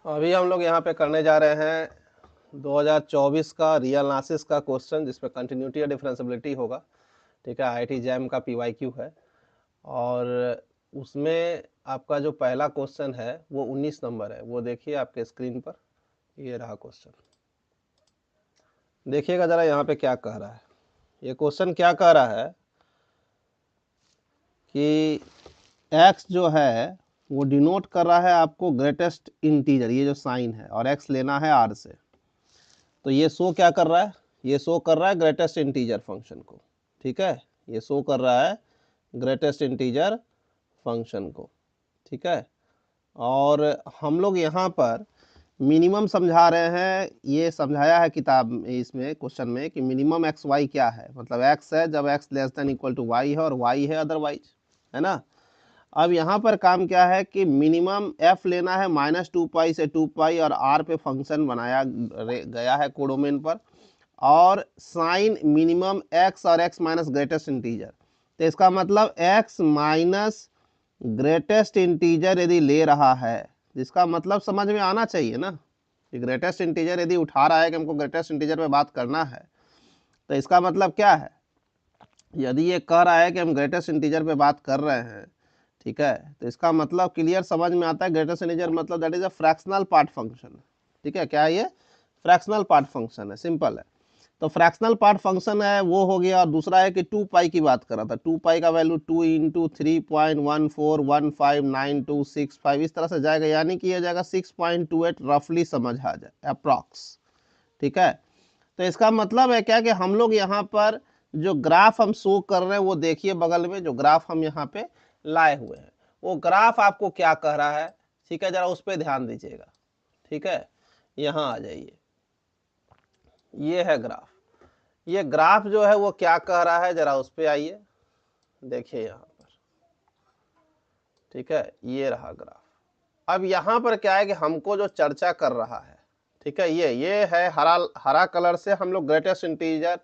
अभी हम लोग यहाँ पे करने जा रहे हैं 2024 का रियल एनालिसिस का क्वेश्चन, जिसमें कंटिन्यूटी और डिफरेंशियबिलिटी होगा। ठीक है, आईआईटी जैम का पीवाईक्यू है और उसमें आपका जो पहला क्वेश्चन है वो 19 नंबर है। वो देखिए आपके स्क्रीन पर, ये रहा क्वेश्चन। देखिएगा ज़रा यहाँ पे क्या कह रहा है। ये क्वेश्चन क्या कह रहा है कि x जो है वो डिनोट कर रहा है आपको ग्रेटेस्ट इंटीजर, ये जो साइन है, और x लेना है r से। तो ये शो क्या कर रहा है? ये शो कर रहा है ग्रेटेस्ट इंटीजर फंक्शन को। ठीक है, ये शो कर रहा है ग्रेटेस्ट इंटीजर फंक्शन को। ठीक है, और हम लोग यहाँ पर मिनिमम समझा रहे हैं। ये समझाया है किताब में, इसमें क्वेश्चन में, कि मिनिमम एक्स वाई क्या है। मतलब एक्स है जब X less than equal to Y है, और वाई है अदरवाइज, है ना। अब यहाँ पर काम क्या है कि मिनिमम एफ लेना है -2 से 2 और आर पे फंक्शन बनाया गया है कोडोमेन पर, और साइन मिनिमम एक्स और एक्स माइनस ग्रेटेस्ट इंटीजर। तो इसका मतलब एक्स माइनस ग्रेटेस्ट इंटीजर यदि ले रहा है, जिसका मतलब समझ में आना चाहिए ना कि ग्रेटेस्ट इंटीजर यदि उठा रहा है कि हमको ग्रेटेस्ट इंटीजर पे बात करना है, तो इसका मतलब क्या है? यदि ये कह रहा है कि हम ग्रेटेस्ट इंटीजर पे बात कर रहे हैं, ठीक है, तो इसका मतलब क्लियर समझ में आता है। ग्रेटेस्ट इंटीजर मतलब that is a fractional part function. ठीक है, क्या है ये? फ्रैक्शनल पार्ट फंक्शन है, सिंपल है। तो फ्रैक्शनल पार्ट फंक्शन है वो हो गया, और दूसरा है कि 2 की बात कर रहा था। 2 का वैल्यू 2 × 3.14159265 इस तरह से जाएगा, यानी कि ये जाएगा 6.28 रफली समझ आ जाए, अप्रॉक्स। ठीक है, तो इसका मतलब है क्या कि हम लोग यहाँ पर जो ग्राफ हम शो कर रहे हैं वो देखिए, बगल में जो ग्राफ हम यहाँ पे लाए हुए हैं, वो ग्राफ आपको क्या कह रहा है। ठीक है, जरा उस पर ध्यान दीजिएगा। ठीक है, यहाँ आ जाइए, ये है ग्राफ। ये ग्राफ जो है वो क्या कह रहा है, जरा उस पर आइए, देखिए यहाँ पर। ठीक है, ये रहा ग्राफ। अब यहाँ पर क्या है कि हमको जो चर्चा कर रहा है, ठीक है, ये है हरा हरा कलर से हम लोग greatest integer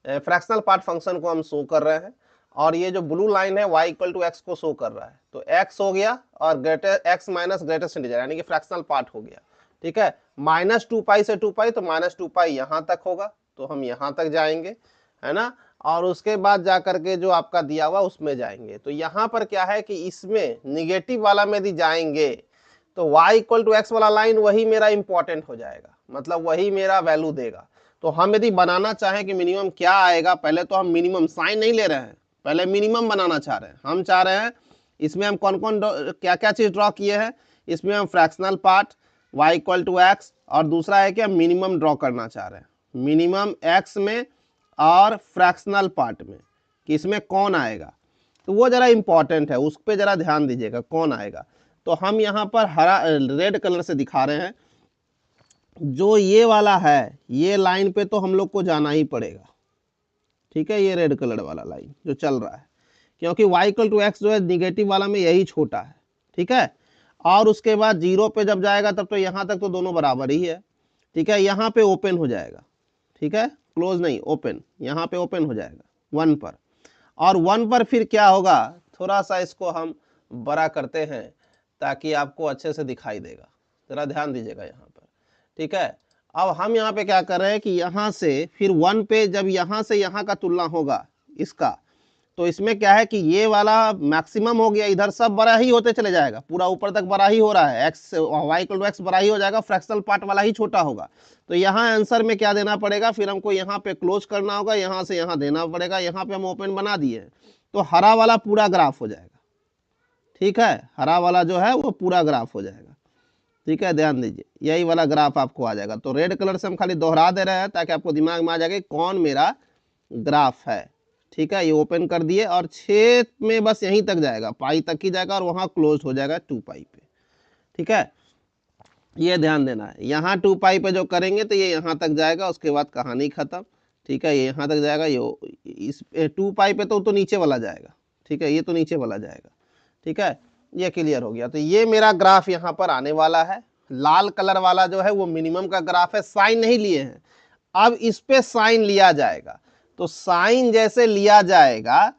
fractional part function को हम शो कर रहे हैं, और ये जो ब्लू लाइन है y = x को शो कर रहा है। तो x हो गया और x माइनस ग्रेटेस्ट इंटीजर यानी कि फ्रैक्शनल पार्ट हो गया। ठीक है, -2 से 2 तो -2 यहाँ तक होगा, तो हम यहाँ तक जाएंगे, है ना। और उसके बाद जाकर के जो आपका दिया हुआ उसमें जाएंगे। तो यहाँ पर क्या है कि इसमें निगेटिव वाला में यदि जाएंगे तो y = x वाला लाइन वही मेरा इंपॉर्टेंट हो जाएगा, मतलब वही मेरा वैल्यू देगा। तो हम यदि बनाना चाहें कि मिनिमम क्या आएगा, पहले तो हम मिनिमम साइन नहीं ले रहे हैं, पहले मिनिमम बनाना चाह रहे हैं। हम चाह रहे हैं इसमें हम कौन कौन क्या क्या चीज ड्रॉ किए हैं, इसमें हम फ्रैक्शनल पार्ट y = x, और दूसरा है कि हम मिनिमम ड्रॉ करना चाह रहे हैं, मिनिमम x में और फ्रैक्शनल पार्ट में, कि इसमें कौन आएगा। तो वो जरा इंपॉर्टेंट है, उस पर जरा ध्यान दीजिएगा कौन आएगा। तो हम यहाँ पर हरा रेड कलर से दिखा रहे हैं, जो ये वाला है, ये लाइन पे तो हम लोग को जाना ही पड़ेगा। ठीक है, ये रेड कलर वाला लाइन जो चल रहा है, क्योंकि y = x जो है निगेटिव वाला में यही छोटा है। ठीक है, और उसके बाद 0 पे जब जाएगा तब तो यहाँ तक तो दोनों बराबर ही है। ठीक है, यहाँ पे ओपन हो जाएगा। ठीक है, क्लोज नहीं, ओपन, यहाँ पे ओपन हो जाएगा 1 पर, और 1 पर फिर क्या होगा, थोड़ा सा इसको हम बड़ा करते हैं ताकि आपको अच्छे से दिखाई देगा, जरा ध्यान दीजिएगा यहाँ पर। ठीक है, अब हम यहाँ पे क्या कर रहे हैं कि यहाँ से फिर 1 पे जब यहाँ से यहाँ का तुलना होगा इसका, तो इसमें क्या है कि ये वाला मैक्सिमम हो गया, इधर सब बड़ा ही होते चले जाएगा, पूरा ऊपर तक बड़ा ही हो रहा है, x y = x बड़ा ही हो जाएगा, फ्रैक्शनल पार्ट वाला ही छोटा होगा। तो यहाँ आंसर में क्या देना पड़ेगा, फिर हमको यहाँ पे क्लोज करना होगा, यहाँ से यहाँ देना पड़ेगा, यहाँ पे हम ओपन बना दिए, तो हरा वाला पूरा ग्राफ हो जाएगा। ठीक है, हरा वाला जो है वो पूरा ग्राफ हो जाएगा। ठीक है, ध्यान दीजिए, यही वाला ग्राफ आपको आ जाएगा। तो रेड कलर से हम खाली दोहरा दे रहे हैं ताकि आपको दिमाग में आ जाएगा कौन मेरा ग्राफ है। ठीक है, ये ओपन कर दिए, और 6 में बस यहीं तक जाएगा, पाई तक ही जाएगा, और वहां क्लोज हो जाएगा 2 पे। ठीक है, ये ध्यान देना है, यहाँ 2 पे जो करेंगे तो ये यहाँ तक जाएगा, उसके बाद कहानी खत्म। ठीक है, ये यहाँ तक जाएगा, ये इस 2 पे तो नीचे वाला जाएगा। ठीक है, ये तो नीचे वाला जाएगा। ठीक है, ये क्लियर हो गया। तो ये मेरा ग्राफ यहाँ पर आने वाला है। लाल कलर वाला जो है वो मिनिमम का ग्राफ है, साइन नहीं लिए हैं, अब इस पे साइन लिया जाएगा। तो साइन जैसे लिया जाएगा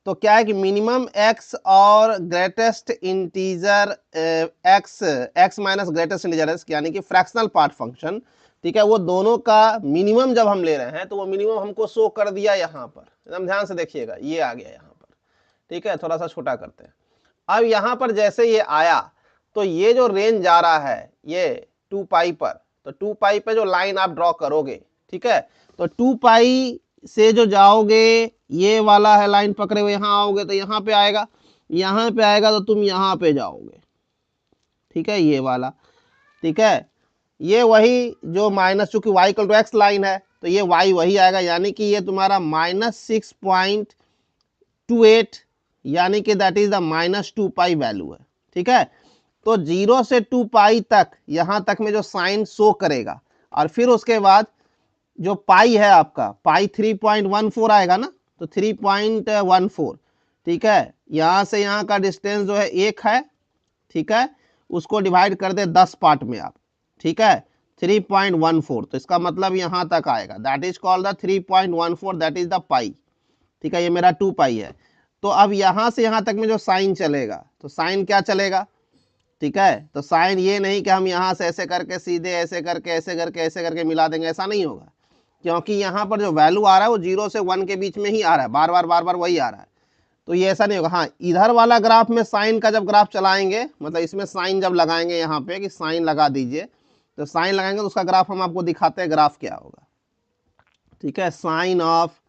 तो क्या है कि मिनिमम x और greatest integer x minus greatest integer यानी कि फ्रैक्शनल पार्ट फंक्शन, ठीक है, वो दोनों का मिनिमम जब हम ले रहे हैं तो वो मिनिमम हमको शो कर दिया यहाँ पर, एकदम ध्यान से देखिएगा, ये आ गया यहाँ पर, ठीक है, थोड़ा सा छोटा करते हैं। अब यहाँ पर जैसे ये आया तो ये जो रेंज जा रहा है ये 2 पाई पर, तो 2 पाई पे जो लाइन आप ड्रॉ करोगे, ठीक है, तो 2 पाई से जो जाओगे ये वाला है लाइन पकड़े हुए, यहाँ आओगे तो यहाँ पे आएगा, यहाँ पे आएगा तो तुम यहाँ पे जाओगे, ठीक है, ये वाला, ठीक है, ये वही जो माइनस, चूंकि y equal to X line है तो ये y वही आएगा, यानी कि ये तुम्हारा -6.28, यानी कि that is the -2 pi value है, ठीक है। तो 0 से 2 पाई तक यहाँ तक में जो साइन शो करेगा, और फिर उसके बाद जो पाई है आपका, पाई 3.14 आएगा ना, तो 3.14, ठीक है, यहाँ से यहाँ का डिस्टेंस जो है 1 है, ठीक है, उसको डिवाइड कर दे 10 पार्ट में आप, ठीक है, 3.14, तो इसका मतलब यहाँ तक आएगा, that is called the 3.14, that is the pi, ठीक है, ये मेरा 2 पाई है। तो अब यहाँ से यहाँ तक में जो साइन चलेगा, तो साइन क्या चलेगा, ठीक है, तो साइन ये नहीं कि हम यहाँ से ऐसे करके सीधे ऐसे करके ऐसे करके ऐसे करके मिला देंगे, ऐसा नहीं होगा, क्योंकि यहाँ पर जो वैल्यू आ रहा है वो 0 से 1 के बीच में ही आ रहा है, बार बार वही आ रहा है, तो ये ऐसा नहीं होगा। हाँ, इधर वाला ग्राफ में साइन का जब ग्राफ चलाएंगे, मतलब इसमें साइन जब लगाएंगे यहाँ पे कि साइन लगा दीजिए, तो साइन लगाएंगे तो उसका ग्राफ हम आपको दिखाते हैं, ग्राफ क्या होगा, ठीक है, sign of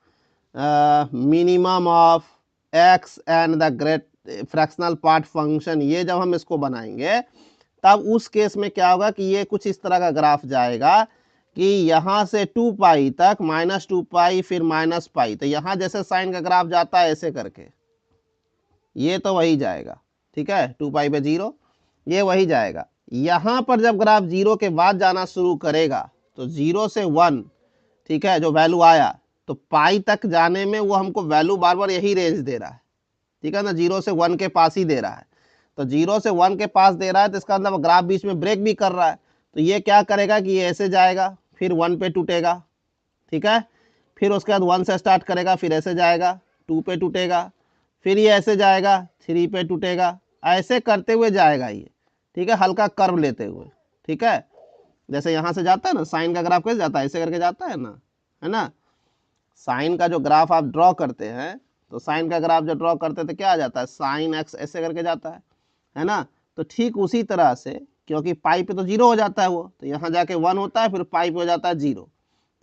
minimum of X and the great fractional part function, ये जब हम इसको बनाएंगे तब उस केस में क्या होगा कि ये कुछ इस तरह का ग्राफ जाएगा कि यहाँ से 2 पाई तक -2 पाई फिर माइनस पाई, तो यहाँ जैसे साइन का ग्राफ जाता है ऐसे करके ये तो वही जाएगा, ठीक है, 2 पाई पे 0, ये वही जाएगा। यहाँ पर जब ग्राफ 0 के बाद जाना शुरू करेगा तो 0 से 1, ठीक है, जो वैल्यू आया तो पाई तक जाने में वो हमको वैल्यू बार बार यही रेंज दे रहा है, ठीक है ना, 0 से 1 के पास ही दे रहा है, तो 0 से 1 के पास दे रहा है तो इसका मतलब ग्राफ बीच में ब्रेक भी कर रहा है, तो ये क्या करेगा कि ये ऐसे जाएगा फिर 1 पे टूटेगा, ठीक है, फिर उसके बाद 1 से स्टार्ट करेगा फिर ऐसे जाएगा 2 पे टूटेगा, फिर ये ऐसे जाएगा 3 पे टूटेगा, ऐसे करते हुए जाएगा ये, ठीक है, हल्का कर्व लेते हुए, ठीक है, जैसे यहाँ से जाता है ना साइन का ग्राफ कैसे जाता है, ऐसे करके जाता है ना, साइन का जो ग्राफ आप ड्रॉ करते हैं तो साइन का ग्राफ जो ड्रॉ करते हैं तो क्या आ जाता है, साइन एक्स ऐसे करके जाता है ना, तो ठीक उसी तरह से, क्योंकि पाई पे तो 0 हो जाता है वो, तो यहाँ जाके 1 होता है फिर पाई पे हो जाता है 0,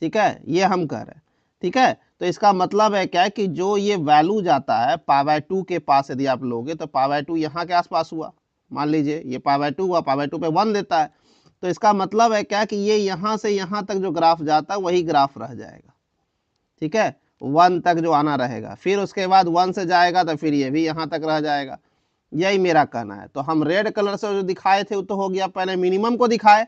ठीक है, ये हम कह रहे हैं, ठीक है। तो इसका मतलब है क्या कि जो ये वैल्यू जाता है π/2 के पास, यदि आप लोगे तो π/2 यहाँ के आसपास हुआ, मान लीजिए ये π/2 हुआ, π/2 पे 1 देता है, तो इसका मतलब है क्या कि ये यहाँ से यहाँ तक जो ग्राफ जाता है वही ग्राफ रह जाएगा, ठीक है, 1 तक जो आना रहेगा, फिर उसके बाद 1 से जाएगा तो फिर ये भी यहाँ तक रह जाएगा, यही मेरा कहना है। तो हम रेड कलर से जो दिखाए थे वो तो हो गया, पहले मिनिमम को दिखाए,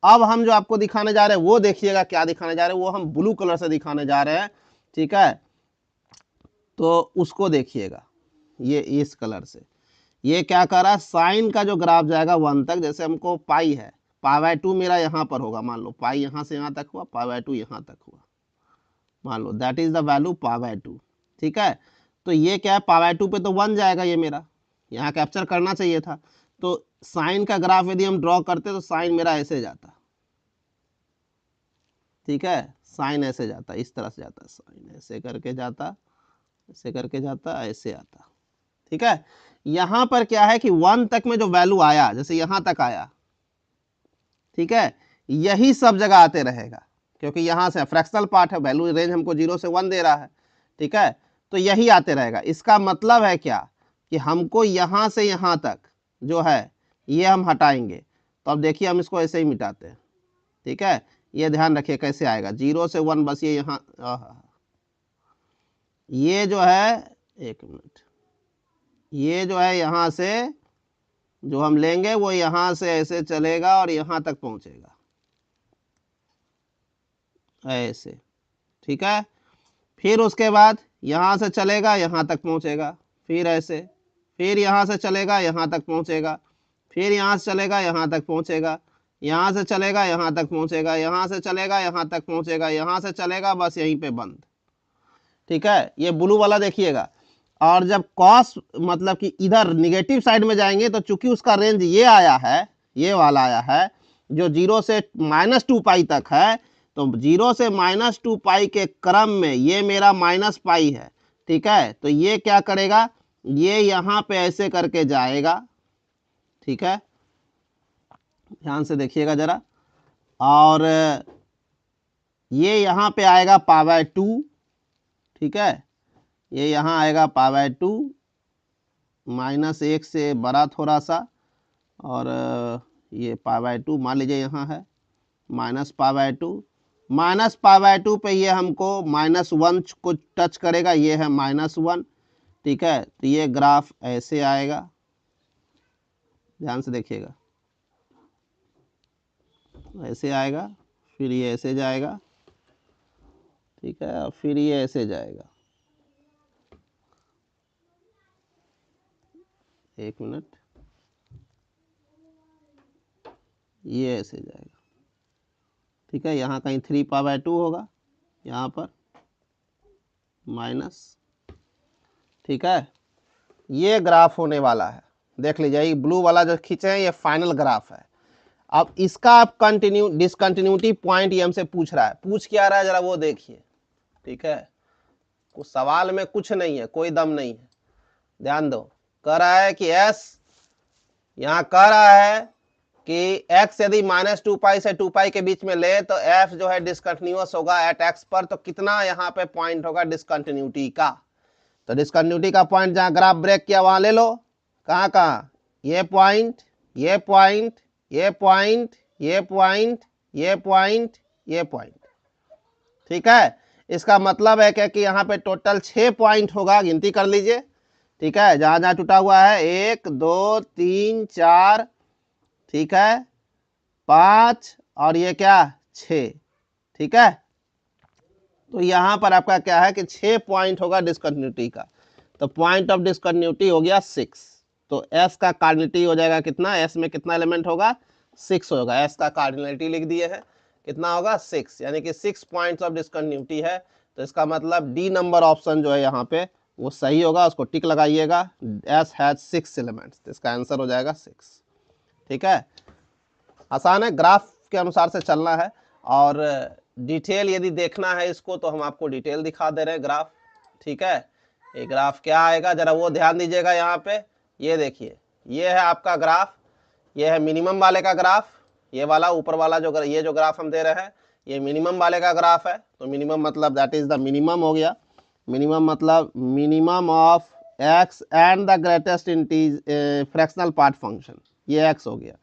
अब हम जो आपको दिखाने जा रहे हैं वो देखिएगा क्या दिखाने जा रहे हैं, वो हम ब्लू कलर से दिखाने जा रहे हैं, ठीक है, तो उसको देखिएगा, ये इस कलर से, ये क्या कर रहा है, साइन का जो ग्राफ जाएगा 1 तक, जैसे हमको पाई है, π/2 मेरा यहाँ पर होगा, मान लो पाई यहाँ से यहाँ तक हुआ, π/2 यहाँ तक हुआ, मान लो दैट इज द वैल्यू π/2, ठीक है, तो ये क्या है π/2 पे तो 1 जाएगा, ये मेरा यहाँ कैप्चर करना चाहिए था, तो साइन का ग्राफ यदि हम ड्रॉ करते तो साइन मेरा ऐसे जाता, ठीक है, साइन ऐसे जाता, इस तरह से जाता, साइन ऐसे करके जाता, ऐसे करके जाता, ऐसे आता, ठीक है। यहां पर क्या है कि 1 तक में जो वैल्यू आया, जैसे यहां तक आया, ठीक है, यही सब जगह आते रहेगा, क्योंकि यहां से फ्रैक्शनल पार्ट है, वैल्यू रेंज हमको 0 से 1 दे रहा है, ठीक है, तो यही आते रहेगा। इसका मतलब है क्या कि हमको यहां से यहां तक जो है ये हम हटाएंगे, तो अब देखिए हम इसको ऐसे ही मिटाते हैं, ठीक है, ये ध्यान रखिए कैसे आएगा, 0 से 1, बस ये यहाँ, ये जो है, एक मिनट, ये जो है यहाँ से जो हम लेंगे वो यहाँ से ऐसे चलेगा और यहाँ तक पहुंचेगा, ऐसे, ठीक है, फिर उसके बाद यहाँ से चलेगा यहाँ तक पहुंचेगा, फिर ऐसे, फिर यहाँ से चलेगा यहाँ तक पहुंचेगा, फिर यहाँ से चलेगा यहाँ तक पहुंचेगा, यहाँ से चलेगा यहाँ तक पहुंचेगा, यहाँ से चलेगा यहाँ तक पहुंचेगा, यहाँ से चलेगा बस यहीं पे बंद, ठीक है। ये ब्लू वाला देखिएगा, और जब कॉस मतलब कि इधर निगेटिव साइड में जाएंगे तो चूंकि उसका रेंज ये आया है, ये वाला आया है जो 0 से -2 तक है, तो 0 से -2 के क्रम में ये मेरा -पाई है, ठीक है। तो ये क्या करेगा, ये यहाँ पे ऐसे करके जाएगा, ठीक है, ध्यान से देखिएगा जरा, और ये यहाँ पे आएगा π/2, ठीक है, ये यहाँ आएगा π/2, -1 से बड़ा थोड़ा सा, और ये π/2 मान लीजिए यहाँ है -π/2, -π/2 पे ये हमको -1 को टच करेगा, ये है -1, ठीक है। तो ये ग्राफ ऐसे आएगा, ध्यान से देखिएगा, ऐसे आएगा, फिर ये ऐसे जाएगा, ठीक है, और फिर ये ऐसे जाएगा, एक मिनट, ये ऐसे जाएगा, ठीक है। यहाँ कहीं 3π/2 होगा, यहाँ पर माइनस, ठीक है। ये ग्राफ होने वाला है, देख लीजिए, ये ब्लू वाला जो खींचे हैं ये फाइनल ग्राफ है। अब इसका आप डिसकंटिन्यूटी पॉइंट ये हमसे पूछ रहा है, पूछ क्या रहा है जरा वो देखिए, ठीक है। उस सवाल में कुछ नहीं है, कोई दम नहीं है, ध्यान दो। कह रहा है कि s, यहाँ कह रहा है कि x यदि -2 से 2 के बीच में ले तो f जो है डिसकंटिन्यूअस होगा एट x पर, तो कितना यहाँ पे पॉइंट होगा डिसकंटिन्यूटी का। तो डिसकंटिन्यूटी का पॉइंट जहाँ ग्राफ ब्रेक किया वहां ले लो, कहाँ कहाँ, ये पॉइंट, ये पॉइंट, ये पॉइंट, ये पॉइंट, ये पॉइंट, ये पॉइंट, ठीक है। इसका मतलब है कि यहाँ पे टोटल 6 पॉइंट होगा, गिनती कर लीजिए, ठीक है, जहां जहां टूटा हुआ है 1 2 3 4, ठीक है, 5 और ये क्या 6, ठीक है। तो यहां पर आपका क्या है कि 6 पॉइंट होगा डिसकंटिन्यूटी का, तो पॉइंट ऑफ डिसकंटिन्यूटी हो गया 6। तो s का कार्डिनलिटी हो जाएगा कितना, s में कितना एलिमेंट होगा, 6 होगा, s का कार्डिनलिटी लिख दिए हैं, कितना होगा 6, यानी कि 6 पॉइंट्स ऑफ डिसकंटिन्यूटी है। तो इसका मतलब डी नंबर ऑप्शन जो है यहाँ पे वो सही होगा, उसको टिक लगाइएगा, s हैज 6 एलिमेंट्स, तो इसका आंसर हो जाएगा 6, ठीक है। आसान है, ग्राफ के अनुसार से चलना है, और डिटेल यदि देखना है इसको तो हम आपको डिटेल दिखा दे रहे हैं ग्राफ, ठीक है। ये ग्राफ क्या आएगा जरा वो ध्यान दीजिएगा, यहाँ पे ये देखिए, ये है आपका ग्राफ, ये है मिनिमम वाले का ग्राफ, ये वाला ऊपर वाला जो ये जो ग्राफ हम दे रहे हैं ये मिनिमम वाले का ग्राफ है। तो मिनिमम मतलब दैट इज द मिनिमम हो गया, मिनिमम मतलब minimum of x and the greatest fractional part function, ये x हो गया,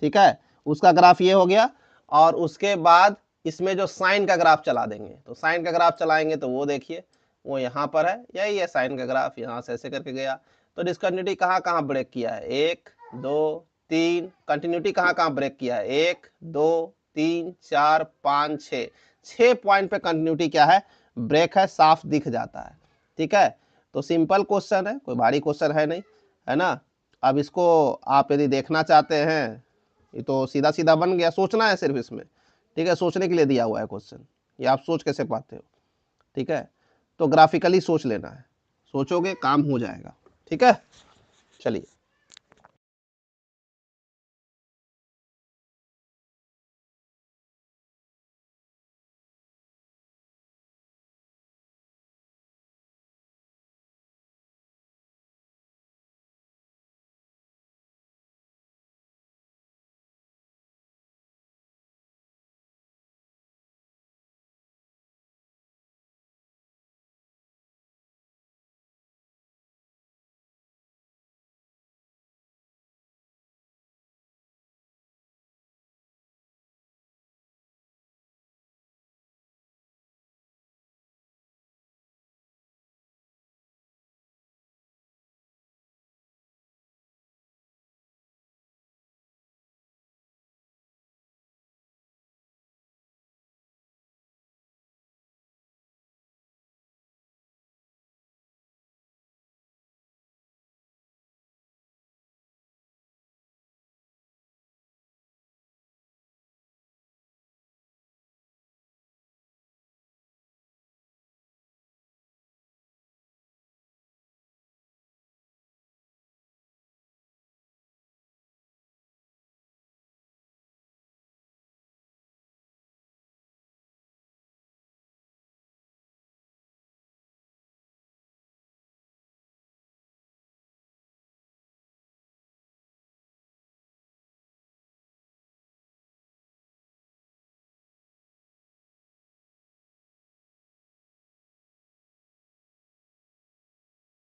ठीक है, उसका ग्राफ ये हो गया। और उसके बाद इसमें जो साइन का ग्राफ चला देंगे, तो साइन का ग्राफ चलाएंगे तो वो देखिए वो यहाँ पर है, यही है साइन का ग्राफ, यहाँ से ऐसे करके गया। तो डिसकंटिन्यूटी कहाँ कहाँ ब्रेक किया है, 1 2 3, कंटिन्यूटी कहाँ कहाँ ब्रेक किया है, 1 2 3 4 5 6, 6 पॉइंट पे कंटिन्यूटी क्या है, ब्रेक है, साफ दिख जाता है, ठीक है। तो सिंपल क्वेश्चन है, कोई भारी क्वेश्चन है नहीं, है ना। अब इसको आप यदि देखना चाहते हैं, ये तो सीधा सीधा बन गया, सोचना है सिर्फ इसमें, ठीक है, सोचने के लिए दिया हुआ है क्वेश्चन, ये आप सोच कैसे पाते हो, ठीक है। तो ग्राफिकली सोच लेना है, सोचोगे काम हो जाएगा, ठीक है। चलिए।